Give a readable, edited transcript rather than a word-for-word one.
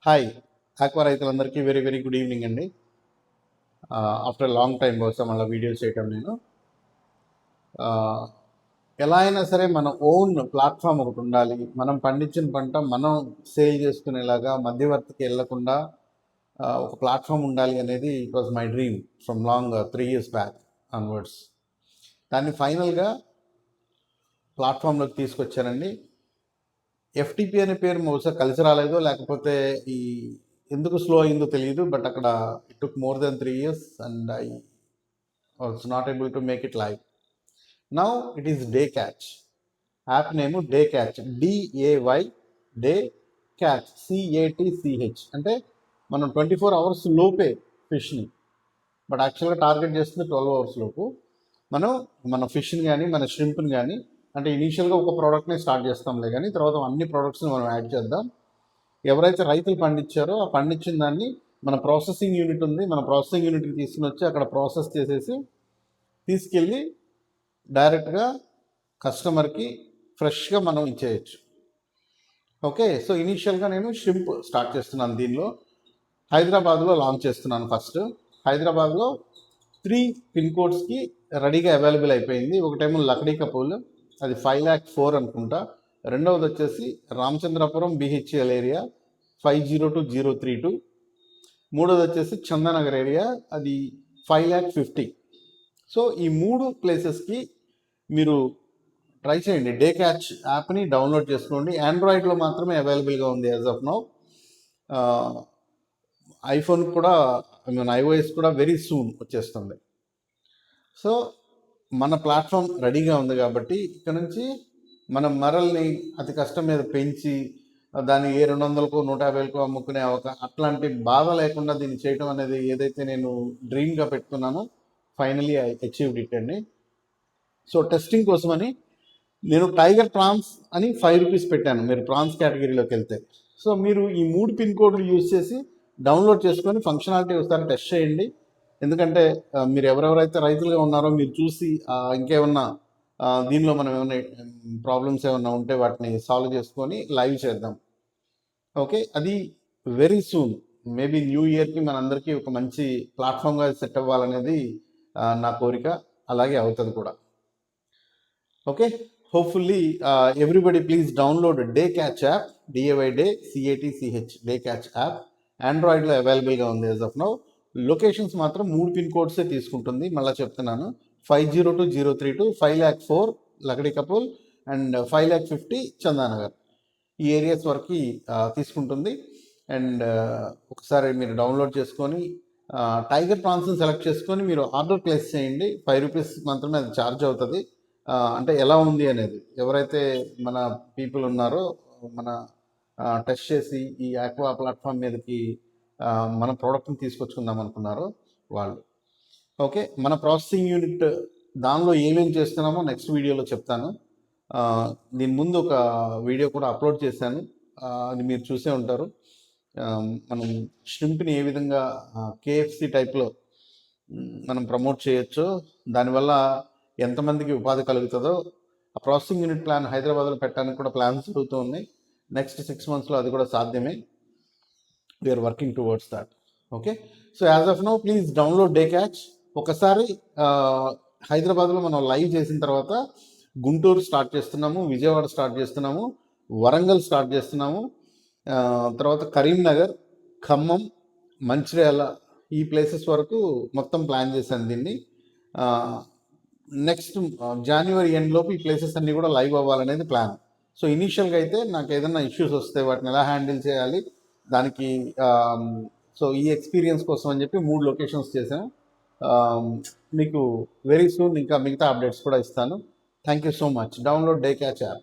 Hi aqua రైతులందరికీ very very good evening అండి. After long time కోసం మళ్ళీ వీడియోస్ చేయటం నేను ఎలా అయినా సరే మన ఓన్ ప్లాట్ఫామ్ ఒకటి ఉండాలి. మనం పండించిన పంట మనం సేల్ చేసుకునేలాగా మధ్యవర్తికి వెళ్లకుండా ఒక ప్లాట్ఫామ్ ఉండాలి అనేది it was my dream from long 3 years back onwards. దాన్ని ఫైనల్గా ప్లాట్ఫామ్లోకి తీసుకొచ్చానండి. ఎఫ్టీపీ అనే పేరు బహుశా కలిసి రాలేదో లేకపోతే ఈ ఎందుకు స్లో అయిందో తెలియదు. బట్ అక్కడ it took more than 3 years and I was not able to make it live. Now it is day catch. App name day catch, DAY day catch, CATCH. అంటే మనం 24 hours లోపే ఫిష్ని, బట్ యాక్చువల్గా target చేస్తుంది 12 hours లోపు. మనం మన ఫిష్ని కానీ మన షింప్ని కానీ, అంటే ఇనీషియల్గా ఒక ప్రోడక్ట్ని స్టార్ట్ చేస్తాంలే కానీ తర్వాత అన్ని ప్రోడక్ట్స్ని మనం యాడ్ చేద్దాం. ఎవరైతే రైతులు పండించారో ఆ పండించిన దాన్ని మన ప్రాసెసింగ్ యూనిట్ ఉంది, మన ప్రాసెసింగ్ యూనిట్కి తీసుకుని వచ్చి అక్కడ ప్రాసెస్ చేసేసి తీసుకెళ్ళి డైరెక్ట్గా కస్టమర్కి ఫ్రెష్గా మనం ఇచ్చేయచ్చు. ఓకే, సో ఇనీషియల్గా నేను షింప్ స్టార్ట్ చేస్తున్నాను. దీనిలో హైదరాబాద్లో లాంచ్ చేస్తున్నాను. ఫస్ట్ హైదరాబాద్లో 3 పిన్ కోడ్స్కి రెడీగా అవైలబుల్ అయిపోయింది. ఒకటేమో లక్డీ కపూల్, అది 5,04,000 అనుకుంటా. రెండవది వచ్చేసి రామచంద్రపురం BHL ఏరియా 502032. మూడోది వచ్చేసి చందానగర్ ఏరియా, అది 5,50,000. సో ఈ 3 ప్లేసెస్కి మీరు ట్రై చేయండి. డే క్యాచ్ యాప్ని డౌన్లోడ్ చేసుకోండి. ఆండ్రాయిడ్లో మాత్రమే అవైలబుల్గా ఉంది యాజ్ ఆఫ్ నౌ. ఐఫోన్ కూడా, iOS కూడా వెరీ సూన్ వచ్చేస్తుంది. సో మన ప్లాట్ఫామ్ రెడీగా ఉంది కాబట్టి ఇక్కడ నుంచి మనం మరల్ని అతి కష్టం మీద పెంచి దాన్ని 200కో 150కో అమ్ముకునే అట్లాంటి బాధ లేకుండా దీన్ని చేయడం అనేది ఏదైతే నేను డ్రీమ్గా పెట్టుకున్నానో ఫైనలీ ఐ అచీవ్డ్ ఇట్ అండి. సో టెస్టింగ్ కోసమని నేను టైగర్ ప్రాన్స్ అని 5 రూపీస్ పెట్టాను మీరు ప్రాన్స్ కేటగిరీలోకి వెళ్తే. సో మీరు ఈ 3 పిన్ కోడ్లు యూజ్ చేసి డౌన్లోడ్ చేసుకొని ఫంక్షనాలిటీ ఒకసారి టెస్ట్ చేయండి. ఎందుకంటే మీరు ఎవరెవరైతే రైతులుగా ఉన్నారో మీరు చూసి ఇంకేమన్నా దీనిలో మనం ఏమైనా ప్రాబ్లమ్స్ ఏమన్నా ఉంటే వాటిని సాల్వ్ చేసుకొని లైవ్ చేద్దాం. ఓకే, అది వెరీ సూన్, మేబీ న్యూ ఇయర్కి మనందరికీ ఒక మంచి ప్లాట్ఫామ్గా సెట్ అవ్వాలనేది నా కోరిక. అలాగే అవుతుంది కూడా. Okay, hopefully everybody please download day catch app, DAY day CATCH day catch app. ఆండ్రాయిడ్లో అవైలబుల్గా ఉంది యాజ్ ఆఫ్ నౌ. లొకేషన్స్ మాత్రం 3 పిన్ కోడ్సే తీసుకుంటుంది. మళ్ళీ చెప్తున్నాను, 502032, 5,04,000 లక్డీ కపూల్ అండ్ 5,50,000 చందానగర్. ఈ ఏరియాస్ వరకు తీసుకుంటుంది. అండ్ ఒకసారి మీరు డౌన్లోడ్ చేసుకొని టైగర్ ప్రాన్స్ని సెలెక్ట్ చేసుకొని మీరు ఆర్డర్ ప్లేస్ చేయండి. 5 రూపీస్ మాత్రమే అది ఛార్జ్ అవుతుంది. అంటే ఎలా ఉంది అనేది ఎవరైతే మన పీపుల్ ఉన్నారో, మన టెస్ట్ చేసి ఈ ఆక్వా ప్లాట్ఫామ్ మీదకి మన ప్రోడక్ట్ని తీసుకొచ్చుకుందాం అనుకున్నారో వాళ్ళు. ఓకే, మన ప్రాసెసింగ్ యూనిట్ దానిలో ఏమేమి చేస్తున్నామో నెక్స్ట్ వీడియోలో చెప్తాను. దీని ముందు ఒక వీడియో కూడా అప్లోడ్ చేశాను, అది మీరు చూసే ఉంటారు. మనం షింప్ని ఏ విధంగా KFC టైప్లో మనం ప్రమోట్ చేయొచ్చో, దానివల్ల ఎంతమందికి ఉపాధి కలుగుతుందో, ఆ ప్రాసెసింగ్ యూనిట్ ప్లాన్ హైదరాబాద్లో పెట్టడానికి కూడా ప్లాన్స్ జరుగుతూ ఉన్నాయి. నెక్స్ట్ 6 monthsలో అది కూడా సాధ్యమే. We are working towards that. Okay, so as of now please download day catch. ఒకసారి హైదరాబాద్లో మనం లైవ్ చేసిన తర్వాత గుంటూరు స్టార్ట్ చేస్తున్నాము, విజయవాడ స్టార్ట్ చేస్తున్నాము, వరంగల్ స్టార్ట్ చేస్తున్నాము, తర్వాత కరీంనగర్, ఖమ్మం, మంచిర్యాల, ఈ ప్లేసెస్ వరకు మొత్తం ప్లాన్ చేశాను దీన్ని. నెక్స్ట్ January ఎండ్లోపు ఈ ప్లేసెస్ అన్నీ కూడా లైవ్ అవ్వాలనేది ప్లాన్. సో ఇనీషియల్గా అయితే నాకు ఏదైనా ఇష్యూస్ వస్తే వాటిని ఎలా హ్యాండిల్ చేయాలి దానికి, సో ఈ ఎక్స్పీరియన్స్ కోసం అని చెప్పి 3 లొకేషన్స్ చేశాను. మీకు వెరీ సూన్ ఇంకా మిగతా అప్డేట్స్ కూడా ఇస్తాను. Thank you so much. Download day catch app.